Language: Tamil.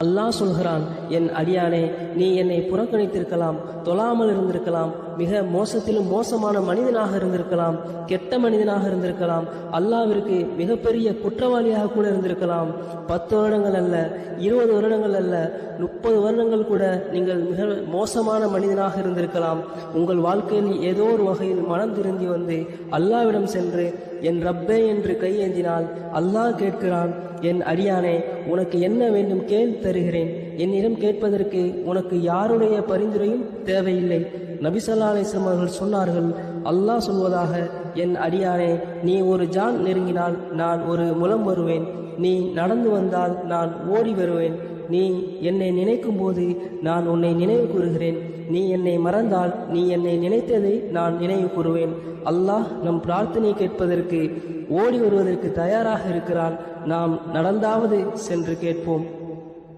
அல்லாஹ் சொல்கிறான், என் அடியானே, நீ என்னை புறக்கணித்திருக்கலாம், தொழாமல் இருந்திருக்கலாம், மிக மோசத்திலும் மோசமான மனிதனாக இருந்திருக்கலாம், கெட்ட மனிதனாக இருந்திருக்கலாம், அல்லாஹ்விற்கு மிகப்பெரிய குற்றவாளியாக கூட இருந்திருக்கலாம். 10 வருடங்கள் அல்ல, 20 வருடங்கள் அல்ல, 30 வருடங்கள் கூட நீங்கள் மிக மோசமான மனிதனாக இருந்திருக்கலாம். உங்கள் வாழ்க்கையில் ஏதோ ஒரு வகையில் மனம் திருந்தி வந்து அல்லாஹ்விடம் சென்று என் ரப்பே என்று கையேந்தினால் அல்லாஹ் கேட்கிறான், என் அடியானே, உனக்கு என்ன வேண்டும் கேள், தருகிறேன். என்னிடம் கேட்பதற்கு உனக்கு யாருடைய பரிந்துரையும் தேவையில்லை. நபி ஸல்லல்லாஹு அலைஹி வஸல்லம் அவர்கள் சொன்னார்கள், அல்லாஹ் சொல்வதாக, என் அடியானே, நீ ஒரு ஜான் நெருங்கினால் நான் ஒரு முலம் வருவேன், நீ நடந்து வந்தால் நான் ஓடி வருவேன், நீ என்னை நினைக்கும் போது நான் உன்னை நினைவு கூறுகிறேன், நீ என்னை மறந்தால் நீ என்னை நினைத்ததை நான் நினைவு கூறுவேன். அல்லாஹ் நம் பிரார்த்தனை கேட்பதற்கு ஓடி வருவதற்கு தயாராக இருக்கிறான். நாம் நடந்தாவது சென்று கேட்போம்.